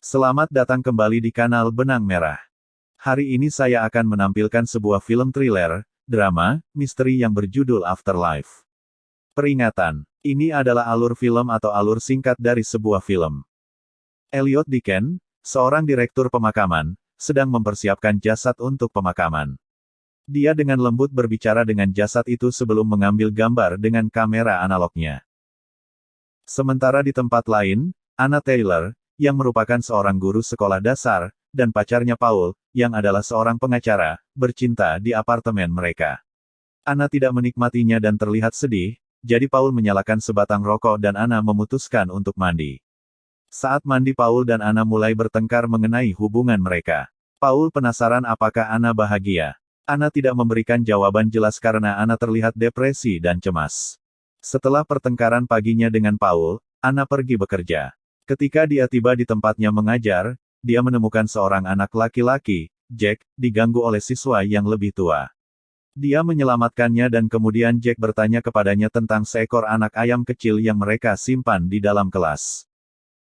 Selamat datang kembali di kanal Benang Merah. Hari ini saya akan menampilkan sebuah film thriller, drama, misteri yang berjudul Afterlife. Peringatan, ini adalah alur film atau alur singkat dari sebuah film. Elliot Deacon, seorang direktur pemakaman, sedang mempersiapkan jasad untuk pemakaman. Dia dengan lembut berbicara dengan jasad itu sebelum mengambil gambar dengan kamera analognya. Sementara di tempat lain, Anna Taylor, yang merupakan seorang guru sekolah dasar, dan pacarnya Paul, yang adalah seorang pengacara, bercinta di apartemen mereka. Anna tidak menikmatinya dan terlihat sedih, jadi Paul menyalakan sebatang rokok dan Anna memutuskan untuk mandi. Saat mandi Paul dan Anna mulai bertengkar mengenai hubungan mereka. Paul penasaran apakah Anna bahagia. Anna tidak memberikan jawaban jelas karena Anna terlihat depresi dan cemas. Setelah pertengkaran paginya dengan Paul, Anna pergi bekerja. Ketika dia tiba di tempatnya mengajar, dia menemukan seorang anak laki-laki, Jack, diganggu oleh siswa yang lebih tua. Dia menyelamatkannya dan kemudian Jack bertanya kepadanya tentang seekor anak ayam kecil yang mereka simpan di dalam kelas.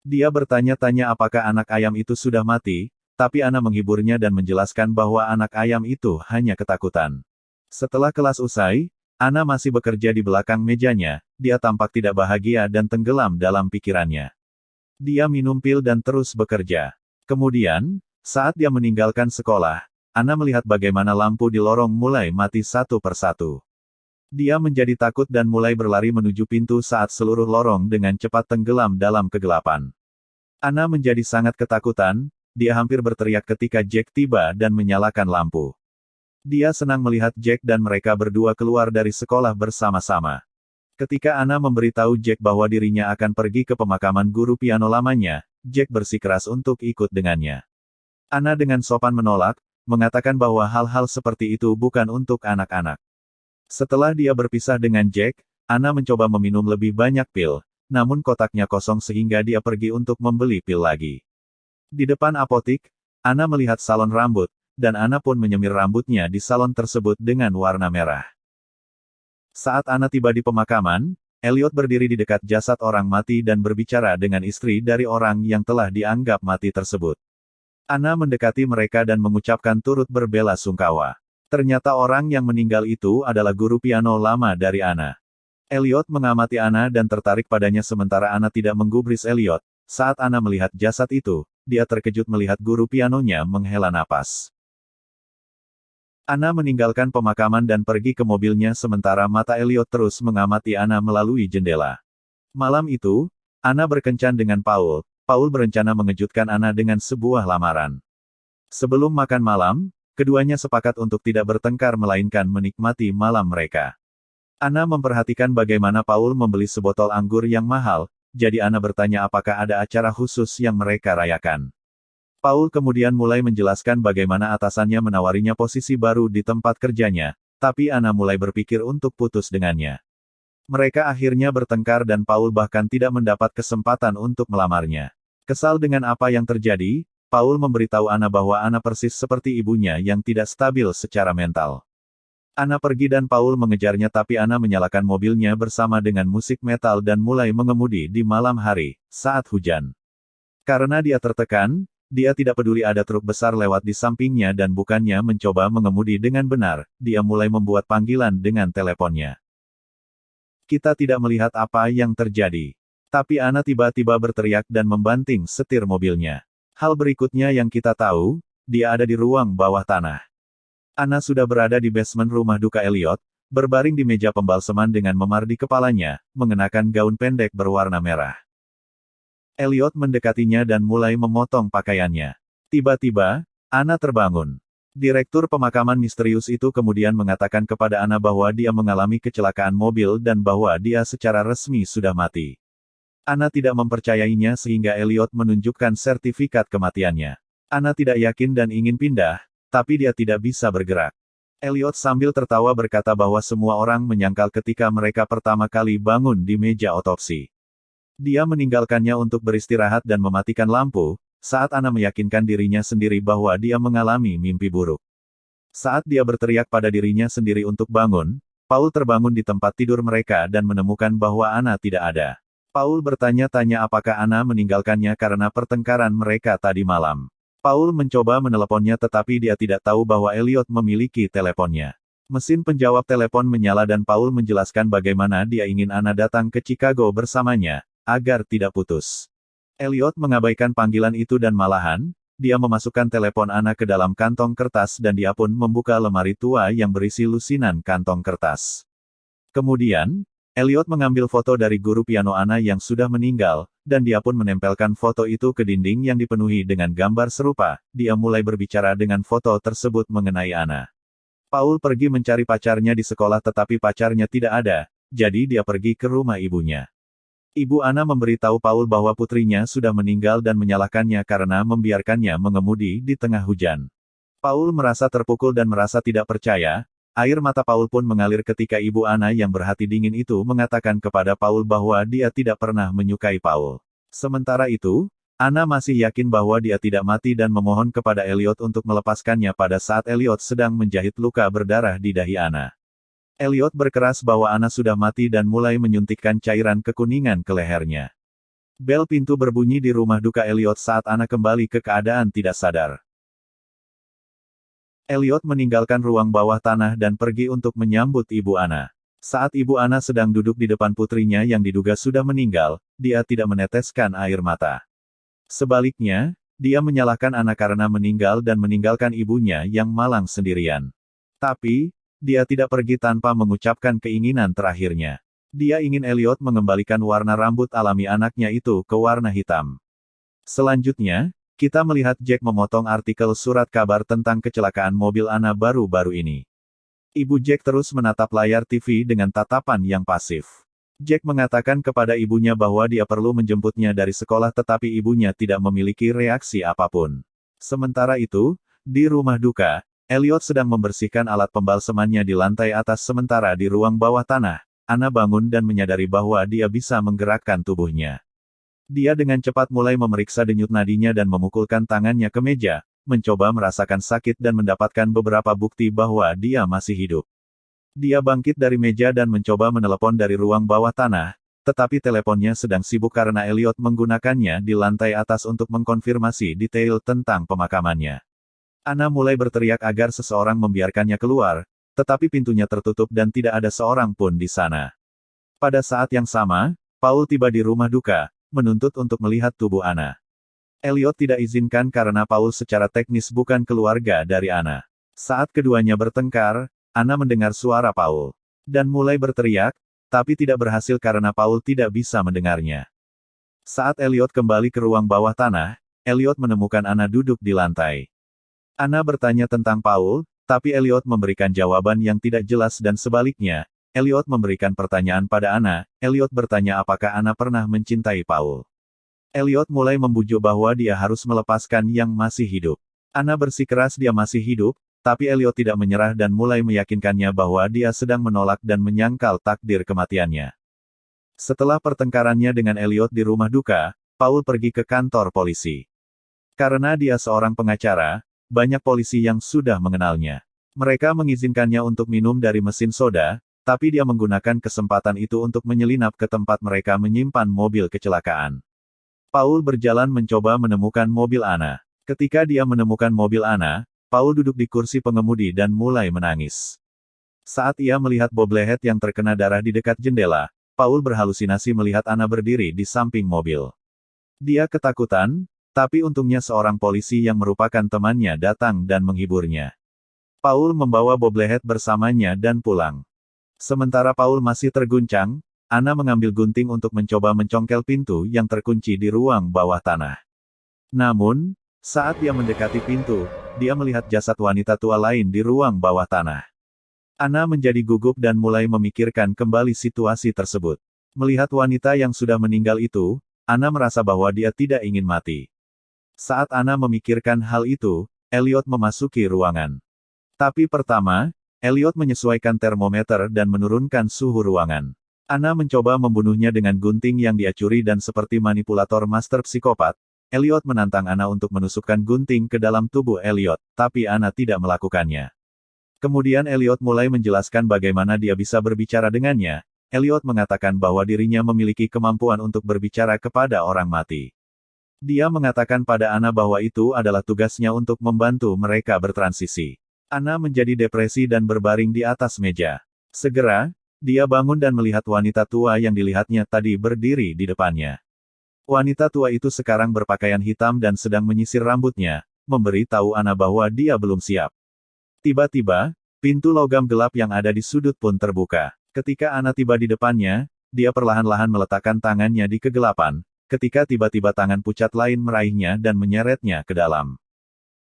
Dia bertanya-tanya apakah anak ayam itu sudah mati, tapi Anna menghiburnya dan menjelaskan bahwa anak ayam itu hanya ketakutan. Setelah kelas usai, Anna masih bekerja di belakang mejanya, dia tampak tidak bahagia dan tenggelam dalam pikirannya. Dia minum pil dan terus bekerja. Kemudian, saat dia meninggalkan sekolah, Anna melihat bagaimana lampu di lorong mulai mati satu persatu. Dia menjadi takut dan mulai berlari menuju pintu saat seluruh lorong dengan cepat tenggelam dalam kegelapan. Anna menjadi sangat ketakutan, dia hampir berteriak ketika Jack tiba dan menyalakan lampu. Dia senang melihat Jack dan mereka berdua keluar dari sekolah bersama-sama. Ketika Anna memberitahu Jack bahwa dirinya akan pergi ke pemakaman guru piano lamanya, Jack bersikeras untuk ikut dengannya. Anna dengan sopan menolak, mengatakan bahwa hal-hal seperti itu bukan untuk anak-anak. Setelah dia berpisah dengan Jack, Anna mencoba meminum lebih banyak pil, namun kotaknya kosong sehingga dia pergi untuk membeli pil lagi. Di depan apotik, Anna melihat salon rambut, dan Anna pun menyemir rambutnya di salon tersebut dengan warna merah. Saat Anna tiba di pemakaman, Elliot berdiri di dekat jasad orang mati dan berbicara dengan istri dari orang yang telah dianggap mati tersebut. Anna mendekati mereka dan mengucapkan turut berbela-sungkawa. Ternyata orang yang meninggal itu adalah guru piano lama dari Anna. Elliot mengamati Anna dan tertarik padanya sementara Anna tidak menggubris Elliot. Saat Anna melihat jasad itu, dia terkejut melihat guru pianonya menghela napas. Anna meninggalkan pemakaman dan pergi ke mobilnya sementara mata Elliot terus mengamati Anna melalui jendela. Malam itu, Anna berkencan dengan Paul. Paul berencana mengejutkan Anna dengan sebuah lamaran. Sebelum makan malam, keduanya sepakat untuk tidak bertengkar melainkan menikmati malam mereka. Anna memperhatikan bagaimana Paul membeli sebotol anggur yang mahal, jadi Anna bertanya apakah ada acara khusus yang mereka rayakan. Paul kemudian mulai menjelaskan bagaimana atasannya menawarinya posisi baru di tempat kerjanya, tapi Anna mulai berpikir untuk putus dengannya. Mereka akhirnya bertengkar dan Paul bahkan tidak mendapat kesempatan untuk melamarnya. Kesal dengan apa yang terjadi, Paul memberitahu Anna bahwa Anna persis seperti ibunya yang tidak stabil secara mental. Anna pergi dan Paul mengejarnya tapi Anna menyalakan mobilnya bersama dengan musik metal dan mulai mengemudi di malam hari, saat hujan. Karena dia tertekan, dia tidak peduli ada truk besar lewat di sampingnya dan bukannya mencoba mengemudi dengan benar, dia mulai membuat panggilan dengan teleponnya. Kita tidak melihat apa yang terjadi. Tapi Anna tiba-tiba berteriak dan membanting setir mobilnya. Hal berikutnya yang kita tahu, dia ada di ruang bawah tanah. Anna sudah berada di basement rumah duka Elliot, berbaring di meja pembalseman dengan memar di kepalanya, mengenakan gaun pendek berwarna merah. Elliot mendekatinya dan mulai memotong pakaiannya. Tiba-tiba, Anna terbangun. Direktur pemakaman misterius itu kemudian mengatakan kepada Anna bahwa dia mengalami kecelakaan mobil dan bahwa dia secara resmi sudah mati. Anna tidak mempercayainya sehingga Elliot menunjukkan sertifikat kematiannya. Anna tidak yakin dan ingin pindah, tapi dia tidak bisa bergerak. Elliot sambil tertawa berkata bahwa semua orang menyangkal ketika mereka pertama kali bangun di meja otopsi. Dia meninggalkannya untuk beristirahat dan mematikan lampu, saat Anna meyakinkan dirinya sendiri bahwa dia mengalami mimpi buruk. Saat dia berteriak pada dirinya sendiri untuk bangun, Paul terbangun di tempat tidur mereka dan menemukan bahwa Anna tidak ada. Paul bertanya-tanya apakah Anna meninggalkannya karena pertengkaran mereka tadi malam. Paul mencoba meneleponnya tetapi dia tidak tahu bahwa Elliot memiliki teleponnya. Mesin penjawab telepon menyala dan Paul menjelaskan bagaimana dia ingin Anna datang ke Chicago bersamanya, agar tidak putus. Elliot mengabaikan panggilan itu dan malahan, dia memasukkan telepon Anna ke dalam kantong kertas dan dia pun membuka lemari tua yang berisi lusinan kantong kertas. Kemudian, Elliot mengambil foto dari guru piano Anna yang sudah meninggal, dan dia pun menempelkan foto itu ke dinding yang dipenuhi dengan gambar serupa. Dia mulai berbicara dengan foto tersebut mengenai Anna. Paul pergi mencari pacarnya di sekolah tetapi pacarnya tidak ada, jadi dia pergi ke rumah ibunya. Ibu Anna memberitahu Paul bahwa putrinya sudah meninggal dan menyalahkannya karena membiarkannya mengemudi di tengah hujan. Paul merasa terpukul dan merasa tidak percaya. Air mata Paul pun mengalir ketika ibu Anna yang berhati dingin itu mengatakan kepada Paul bahwa dia tidak pernah menyukai Paul. Sementara itu, Anna masih yakin bahwa dia tidak mati dan memohon kepada Elliot untuk melepaskannya pada saat Elliot sedang menjahit luka berdarah di dahi Anna. Elliot berkeras bahwa Anna sudah mati dan mulai menyuntikkan cairan kekuningan ke lehernya. Bel pintu berbunyi di rumah duka Elliot saat Anna kembali ke keadaan tidak sadar. Elliot meninggalkan ruang bawah tanah dan pergi untuk menyambut ibu Anna. Saat ibu Anna sedang duduk di depan putrinya yang diduga sudah meninggal, dia tidak meneteskan air mata. Sebaliknya, dia menyalahkan Anna karena meninggal dan meninggalkan ibunya yang malang sendirian. Tapi, dia tidak pergi tanpa mengucapkan keinginan terakhirnya. Dia ingin Elliot mengembalikan warna rambut alami anaknya itu ke warna hitam. Selanjutnya, kita melihat Jack memotong artikel surat kabar tentang kecelakaan mobil Anna baru-baru ini. Ibu Jack terus menatap layar TV dengan tatapan yang pasif. Jack mengatakan kepada ibunya bahwa dia perlu menjemputnya dari sekolah tetapi ibunya tidak memiliki reaksi apapun. Sementara itu, di rumah duka, Elliot sedang membersihkan alat pembalsemannya di lantai atas sementara di ruang bawah tanah. Anna bangun dan menyadari bahwa dia bisa menggerakkan tubuhnya. Dia dengan cepat mulai memeriksa denyut nadinya dan memukulkan tangannya ke meja, mencoba merasakan sakit dan mendapatkan beberapa bukti bahwa dia masih hidup. Dia bangkit dari meja dan mencoba menelepon dari ruang bawah tanah, tetapi teleponnya sedang sibuk karena Elliot menggunakannya di lantai atas untuk mengkonfirmasi detail tentang pemakamannya. Anna mulai berteriak agar seseorang membiarkannya keluar, tetapi pintunya tertutup dan tidak ada seorang pun di sana. Pada saat yang sama, Paul tiba di rumah duka, menuntut untuk melihat tubuh Anna. Elliot tidak izinkan karena Paul secara teknis bukan keluarga dari Anna. Saat keduanya bertengkar, Anna mendengar suara Paul dan mulai berteriak, tapi tidak berhasil karena Paul tidak bisa mendengarnya. Saat Elliot kembali ke ruang bawah tanah, Elliot menemukan Anna duduk di lantai. Anna bertanya tentang Paul, tapi Elliot memberikan jawaban yang tidak jelas dan sebaliknya, Elliot memberikan pertanyaan pada Anna. Elliot bertanya apakah Anna pernah mencintai Paul. Elliot mulai membujuk bahwa dia harus melepaskan yang masih hidup. Anna bersikeras dia masih hidup, tapi Elliot tidak menyerah dan mulai meyakinkannya bahwa dia sedang menolak dan menyangkal takdir kematiannya. Setelah pertengkarannya dengan Elliot di rumah duka, Paul pergi ke kantor polisi. Karena dia seorang pengacara, banyak polisi yang sudah mengenalnya. Mereka mengizinkannya untuk minum dari mesin soda, tapi dia menggunakan kesempatan itu untuk menyelinap ke tempat mereka menyimpan mobil kecelakaan. Paul berjalan mencoba menemukan mobil Anna. Ketika dia menemukan mobil Anna, Paul duduk di kursi pengemudi dan mulai menangis. Saat ia melihat bobblehead yang terkena darah di dekat jendela, Paul berhalusinasi melihat Anna berdiri di samping mobil. Dia ketakutan, tapi untungnya seorang polisi yang merupakan temannya datang dan menghiburnya. Paul membawa bobblehead bersamanya dan pulang. Sementara Paul masih terguncang, Anna mengambil gunting untuk mencoba mencongkel pintu yang terkunci di ruang bawah tanah. Namun, saat dia mendekati pintu, dia melihat jasad wanita tua lain di ruang bawah tanah. Anna menjadi gugup dan mulai memikirkan kembali situasi tersebut. Melihat wanita yang sudah meninggal itu, Anna merasa bahwa dia tidak ingin mati. Saat Anna memikirkan hal itu, Elliot memasuki ruangan. Tapi pertama, Elliot menyesuaikan termometer dan menurunkan suhu ruangan. Anna mencoba membunuhnya dengan gunting yang dia curi dan seperti manipulator master psikopat, Elliot menantang Anna untuk menusukkan gunting ke dalam tubuh Elliot, tapi Anna tidak melakukannya. Kemudian Elliot mulai menjelaskan bagaimana dia bisa berbicara dengannya. Elliot mengatakan bahwa dirinya memiliki kemampuan untuk berbicara kepada orang mati. Dia mengatakan pada Anna bahwa itu adalah tugasnya untuk membantu mereka bertransisi. Anna menjadi depresi dan berbaring di atas meja. Segera, dia bangun dan melihat wanita tua yang dilihatnya tadi berdiri di depannya. Wanita tua itu sekarang berpakaian hitam dan sedang menyisir rambutnya, memberi tahu Anna bahwa dia belum siap. Tiba-tiba, pintu logam gelap yang ada di sudut pun terbuka. Ketika Anna tiba di depannya, dia perlahan-lahan meletakkan tangannya di kegelapan, ketika tiba-tiba tangan pucat lain meraihnya dan menyeretnya ke dalam.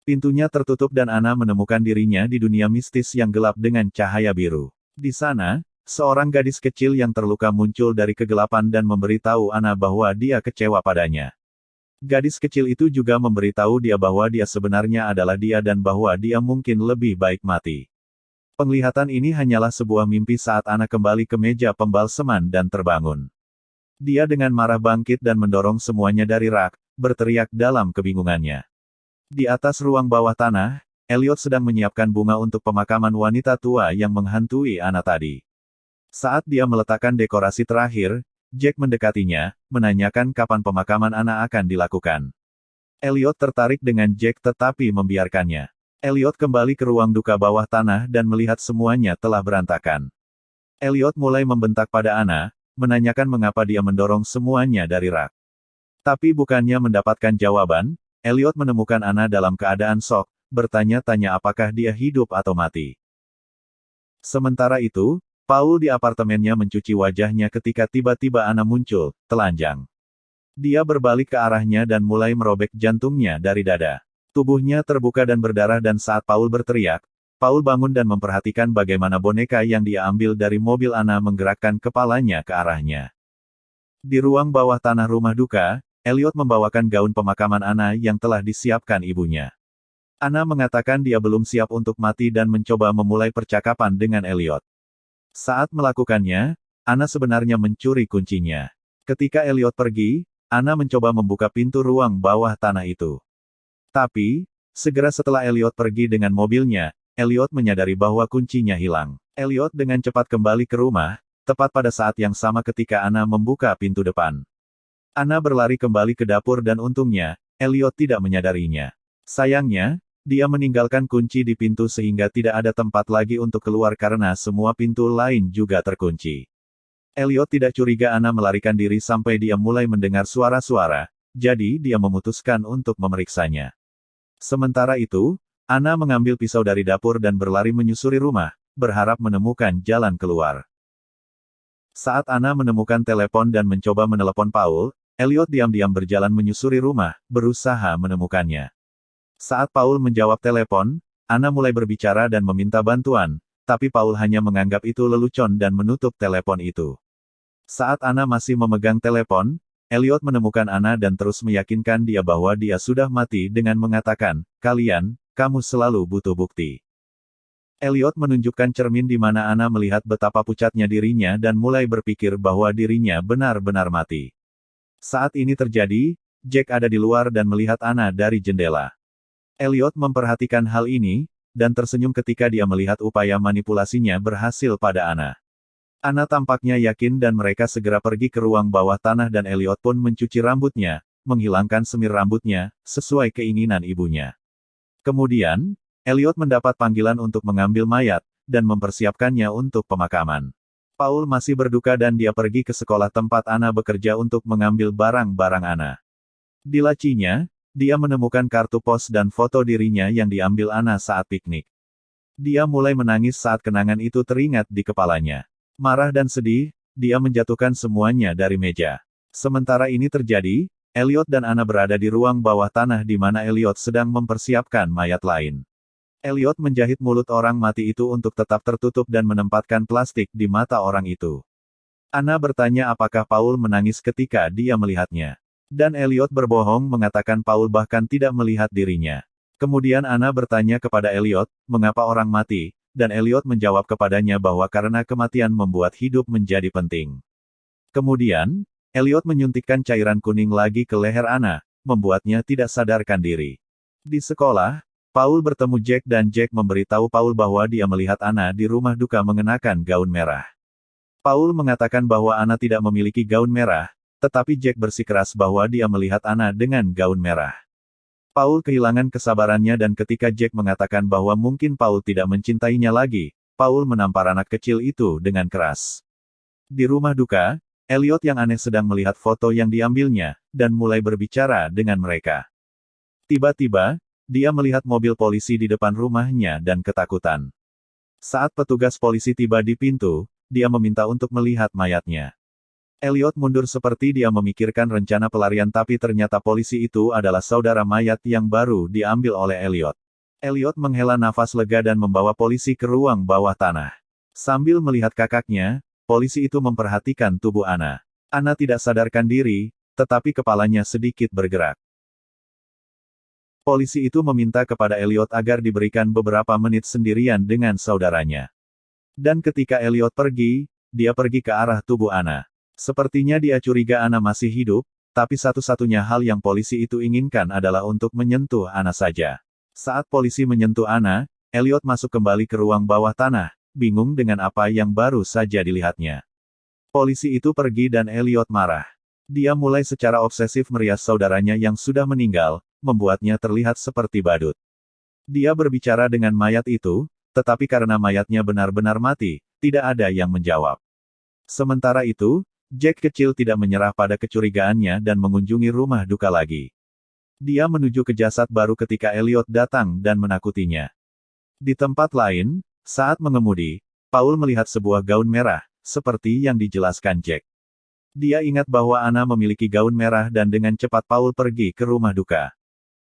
Pintunya tertutup dan Anna menemukan dirinya di dunia mistis yang gelap dengan cahaya biru. Di sana, seorang gadis kecil yang terluka muncul dari kegelapan dan memberitahu Anna bahwa dia kecewa padanya. Gadis kecil itu juga memberitahu dia bahwa dia sebenarnya adalah dia dan bahwa dia mungkin lebih baik mati. Penglihatan ini hanyalah sebuah mimpi saat Anna kembali ke meja pembalseman dan terbangun. Dia dengan marah bangkit dan mendorong semuanya dari rak, berteriak dalam kebingungannya. Di atas ruang bawah tanah, Elliot sedang menyiapkan bunga untuk pemakaman wanita tua yang menghantui Anna tadi. Saat dia meletakkan dekorasi terakhir, Jack mendekatinya, menanyakan kapan pemakaman Anna akan dilakukan. Elliot tertarik dengan Jack tetapi membiarkannya. Elliot kembali ke ruang duka bawah tanah dan melihat semuanya telah berantakan. Elliot mulai membentak pada Anna, menanyakan mengapa dia mendorong semuanya dari rak. Tapi bukannya mendapatkan jawaban, Elliot menemukan Anna dalam keadaan shock, bertanya-tanya apakah dia hidup atau mati. Sementara itu, Paul di apartemennya mencuci wajahnya ketika tiba-tiba Anna muncul, telanjang. Dia berbalik ke arahnya dan mulai merobek jantungnya dari dada. Tubuhnya terbuka dan berdarah dan saat Paul berteriak, Paul bangun dan memperhatikan bagaimana boneka yang dia ambil dari mobil Anna menggerakkan kepalanya ke arahnya. Di ruang bawah tanah rumah duka, Elliot membawakan gaun pemakaman Anna yang telah disiapkan ibunya. Anna mengatakan dia belum siap untuk mati dan mencoba memulai percakapan dengan Elliot. Saat melakukannya, Anna sebenarnya mencuri kuncinya. Ketika Elliot pergi, Anna mencoba membuka pintu ruang bawah tanah itu. Tapi, segera setelah Elliot pergi dengan mobilnya, Elliot menyadari bahwa kuncinya hilang. Elliot dengan cepat kembali ke rumah, tepat pada saat yang sama ketika Anna membuka pintu depan. Anna berlari kembali ke dapur dan untungnya, Elliot tidak menyadarinya. Sayangnya, dia meninggalkan kunci di pintu sehingga tidak ada tempat lagi untuk keluar karena semua pintu lain juga terkunci. Elliot tidak curiga Anna melarikan diri sampai dia mulai mendengar suara-suara, jadi dia memutuskan untuk memeriksanya. Sementara itu, Anna mengambil pisau dari dapur dan berlari menyusuri rumah, berharap menemukan jalan keluar. Saat Anna menemukan telepon dan mencoba menelepon Paul, Elliot diam-diam berjalan menyusuri rumah, berusaha menemukannya. Saat Paul menjawab telepon, Anna mulai berbicara dan meminta bantuan, tapi Paul hanya menganggap itu lelucon dan menutup telepon itu. Saat Anna masih memegang telepon, Elliot menemukan Anna dan terus meyakinkan dia bahwa dia sudah mati dengan mengatakan, kamu selalu butuh bukti. Elliot menunjukkan cermin di mana Anna melihat betapa pucatnya dirinya dan mulai berpikir bahwa dirinya benar-benar mati. Saat ini terjadi, Jack ada di luar dan melihat Anna dari jendela. Elliot memperhatikan hal ini, dan tersenyum ketika dia melihat upaya manipulasinya berhasil pada Anna. Anna tampaknya yakin dan mereka segera pergi ke ruang bawah tanah dan Elliot pun mencuci rambutnya, menghilangkan semir rambutnya, sesuai keinginan ibunya. Kemudian, Elliot mendapat panggilan untuk mengambil mayat, dan mempersiapkannya untuk pemakaman. Paul masih berduka dan dia pergi ke sekolah tempat Anna bekerja untuk mengambil barang-barang Anna. Di lacinya, dia menemukan kartu pos dan foto dirinya yang diambil Anna saat piknik. Dia mulai menangis saat kenangan itu teringat di kepalanya. Marah dan sedih, dia menjatuhkan semuanya dari meja. Sementara ini terjadi, Elliot dan Anna berada di ruang bawah tanah di mana Elliot sedang mempersiapkan mayat lain. Elliot menjahit mulut orang mati itu untuk tetap tertutup dan menempatkan plastik di mata orang itu. Anna bertanya apakah Paul menangis ketika dia melihatnya. Dan Elliot berbohong mengatakan Paul bahkan tidak melihat dirinya. Kemudian Anna bertanya kepada Elliot, mengapa orang mati, dan Elliot menjawab kepadanya bahwa karena kematian membuat hidup menjadi penting. Kemudian, Elliot menyuntikkan cairan kuning lagi ke leher Anna, membuatnya tidak sadarkan diri. Di sekolah, Paul bertemu Jack dan Jack memberitahu Paul bahwa dia melihat Anna di rumah duka mengenakan gaun merah. Paul mengatakan bahwa Anna tidak memiliki gaun merah, tetapi Jack bersikeras bahwa dia melihat Anna dengan gaun merah. Paul kehilangan kesabarannya dan ketika Jack mengatakan bahwa mungkin Paul tidak mencintainya lagi, Paul menampar anak kecil itu dengan keras. Di rumah duka, Elliot yang aneh sedang melihat foto yang diambilnya, dan mulai berbicara dengan mereka. Tiba-tiba, dia melihat mobil polisi di depan rumahnya dan ketakutan. Saat petugas polisi tiba di pintu, dia meminta untuk melihat mayatnya. Elliot mundur seperti dia memikirkan rencana pelarian tapi ternyata polisi itu adalah saudara mayat yang baru diambil oleh Elliot. Elliot menghela nafas lega dan membawa polisi ke ruang bawah tanah. Sambil melihat kakaknya, polisi itu memperhatikan tubuh Anna. Anna tidak sadarkan diri, tetapi kepalanya sedikit bergerak. Polisi itu meminta kepada Elliot agar diberikan beberapa menit sendirian dengan saudaranya. Dan ketika Elliot pergi, dia pergi ke arah tubuh Anna. Sepertinya dia curiga Anna masih hidup, tapi satu-satunya hal yang polisi itu inginkan adalah untuk menyentuh Anna saja. Saat polisi menyentuh Anna, Elliot masuk kembali ke ruang bawah tanah, bingung dengan apa yang baru saja dilihatnya. Polisi itu pergi dan Elliot marah. Dia mulai secara obsesif merias saudaranya yang sudah meninggal, membuatnya terlihat seperti badut. Dia berbicara dengan mayat itu, tetapi karena mayatnya benar-benar mati, tidak ada yang menjawab. Sementara itu, Jack kecil tidak menyerah pada kecurigaannya dan mengunjungi rumah duka lagi. Dia menuju ke jasad baru ketika Elliot datang dan menakutinya. Di tempat lain, saat mengemudi, Paul melihat sebuah gaun merah, seperti yang dijelaskan Jack. Dia ingat bahwa Anna memiliki gaun merah dan dengan cepat Paul pergi ke rumah duka.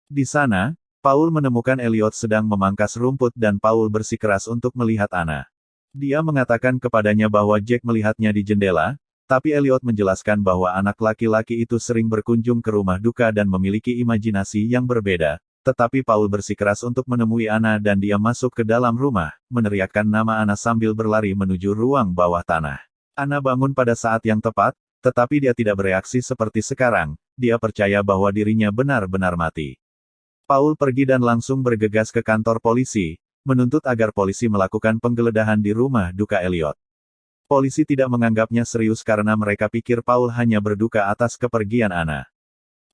Di sana, Paul menemukan Elliot sedang memangkas rumput dan Paul bersikeras untuk melihat Anna. Dia mengatakan kepadanya bahwa Jack melihatnya di jendela, tapi Elliot menjelaskan bahwa anak laki-laki itu sering berkunjung ke rumah duka dan memiliki imajinasi yang berbeda, tetapi Paul bersikeras untuk menemui Anna dan dia masuk ke dalam rumah, meneriakkan nama Anna sambil berlari menuju ruang bawah tanah. Anna bangun pada saat yang tepat, tetapi dia tidak bereaksi seperti sekarang, dia percaya bahwa dirinya benar-benar mati. Paul pergi dan langsung bergegas ke kantor polisi, menuntut agar polisi melakukan penggeledahan di rumah duka Elliot. Polisi tidak menganggapnya serius karena mereka pikir Paul hanya berduka atas kepergian Anna.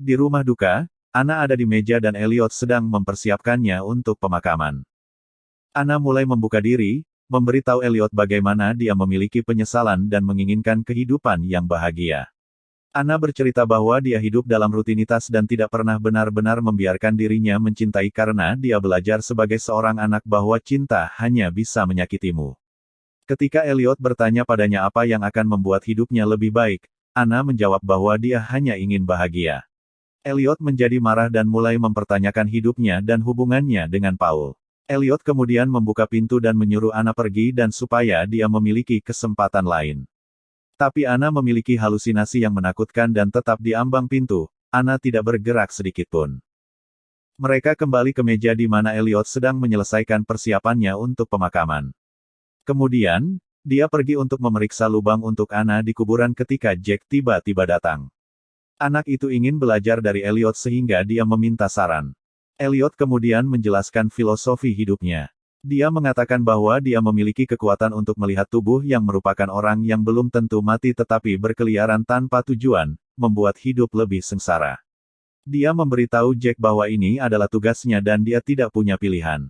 Di rumah duka, Anna ada di meja dan Elliot sedang mempersiapkannya untuk pemakaman. Anna mulai membuka diri, memberitahu Elliot bagaimana dia memiliki penyesalan dan menginginkan kehidupan yang bahagia. Anna bercerita bahwa dia hidup dalam rutinitas dan tidak pernah benar-benar membiarkan dirinya mencintai karena dia belajar sebagai seorang anak bahwa cinta hanya bisa menyakitimu. Ketika Elliot bertanya padanya apa yang akan membuat hidupnya lebih baik, Anna menjawab bahwa dia hanya ingin bahagia. Elliot menjadi marah dan mulai mempertanyakan hidupnya dan hubungannya dengan Paul. Elliot kemudian membuka pintu dan menyuruh Anna pergi dan supaya dia memiliki kesempatan lain. Tapi Anna memiliki halusinasi yang menakutkan dan tetap di ambang pintu, Anna tidak bergerak sedikitpun. Mereka kembali ke meja di mana Elliot sedang menyelesaikan persiapannya untuk pemakaman. Kemudian, dia pergi untuk memeriksa lubang untuk Anna di kuburan ketika Jack tiba-tiba datang. Anak itu ingin belajar dari Elliot sehingga dia meminta saran. Elliot kemudian menjelaskan filosofi hidupnya. Dia mengatakan bahwa dia memiliki kekuatan untuk melihat tubuh yang merupakan orang yang belum tentu mati tetapi berkeliaran tanpa tujuan, membuat hidup lebih sengsara. Dia memberitahu Jack bahwa ini adalah tugasnya dan dia tidak punya pilihan.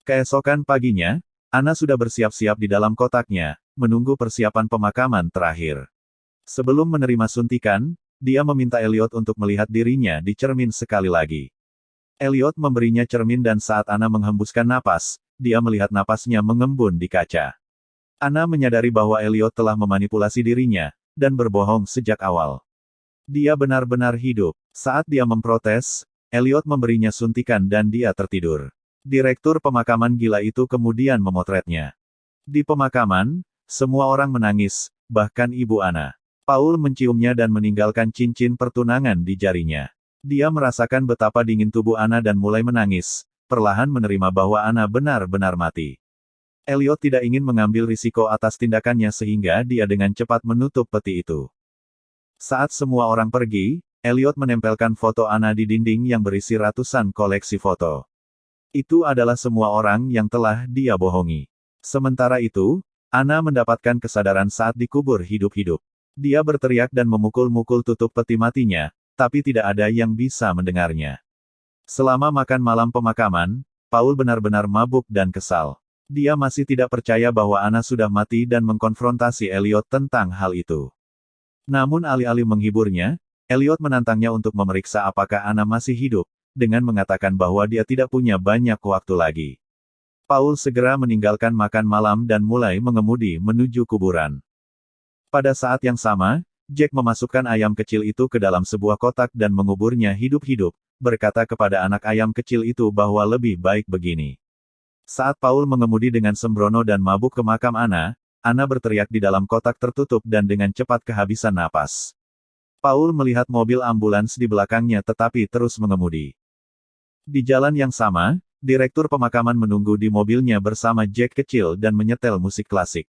Keesokan paginya, Anna sudah bersiap-siap di dalam kotaknya, menunggu persiapan pemakaman terakhir. Sebelum menerima suntikan, dia meminta Elliot untuk melihat dirinya di cermin sekali lagi. Elliot memberinya cermin dan saat Anna menghembuskan napas, dia melihat napasnya mengembun di kaca. Anna menyadari bahwa Elliot telah memanipulasi dirinya, dan berbohong sejak awal. Dia benar-benar hidup. Saat dia memprotes, Elliot memberinya suntikan dan dia tertidur. Direktur pemakaman gila itu kemudian memotretnya. Di pemakaman, semua orang menangis, bahkan ibu Anna. Paul menciumnya dan meninggalkan cincin pertunangan di jarinya. Dia merasakan betapa dingin tubuh Anna dan mulai menangis, perlahan menerima bahwa Anna benar-benar mati. Elliot tidak ingin mengambil risiko atas tindakannya sehingga dia dengan cepat menutup peti itu. Saat semua orang pergi, Elliot menempelkan foto Anna di dinding yang berisi ratusan koleksi foto. Itu adalah semua orang yang telah dia bohongi. Sementara itu, Anna mendapatkan kesadaran saat dikubur hidup-hidup. Dia berteriak dan memukul-mukul tutup peti matinya, tapi tidak ada yang bisa mendengarnya. Selama makan malam pemakaman, Paul benar-benar mabuk dan kesal. Dia masih tidak percaya bahwa Anna sudah mati dan mengkonfrontasi Elliot tentang hal itu. Namun alih-alih menghiburnya, Elliot menantangnya untuk memeriksa apakah Anna masih hidup, dengan mengatakan bahwa dia tidak punya banyak waktu lagi. Paul segera meninggalkan makan malam dan mulai mengemudi menuju kuburan. Pada saat yang sama, Jack memasukkan ayam kecil itu ke dalam sebuah kotak dan menguburnya hidup-hidup, berkata kepada anak ayam kecil itu bahwa lebih baik begini. Saat Paul mengemudi dengan sembrono dan mabuk ke makam Anna berteriak di dalam kotak tertutup dan dengan cepat kehabisan napas. Paul melihat mobil ambulans di belakangnya tetapi terus mengemudi. Di jalan yang sama, Direktur pemakaman menunggu di mobilnya bersama Jack kecil dan menyetel musik klasik.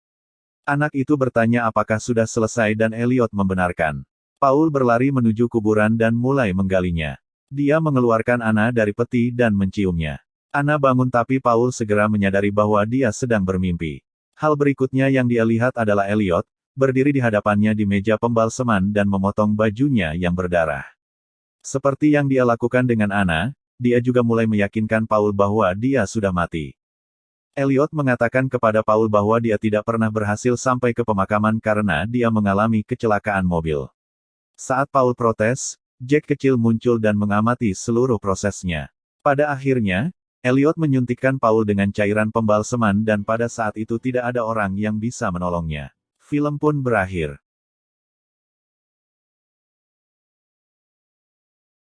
Anak itu bertanya apakah sudah selesai dan Elliot membenarkan. Paul berlari menuju kuburan dan mulai menggalinya. Dia mengeluarkan Anna dari peti dan menciumnya. Anna bangun tapi Paul segera menyadari bahwa dia sedang bermimpi. Hal berikutnya yang dia lihat adalah Elliot, berdiri di hadapannya di meja pembalseman dan memotong bajunya yang berdarah. Seperti yang dia lakukan dengan Anna, dia juga mulai meyakinkan Paul bahwa dia sudah mati. Elliot mengatakan kepada Paul bahwa dia tidak pernah berhasil sampai ke pemakaman karena dia mengalami kecelakaan mobil. Saat Paul protes, Jack kecil muncul dan mengamati seluruh prosesnya. Pada akhirnya, Elliot menyuntikkan Paul dengan cairan pembalseman dan pada saat itu tidak ada orang yang bisa menolongnya. Film pun berakhir.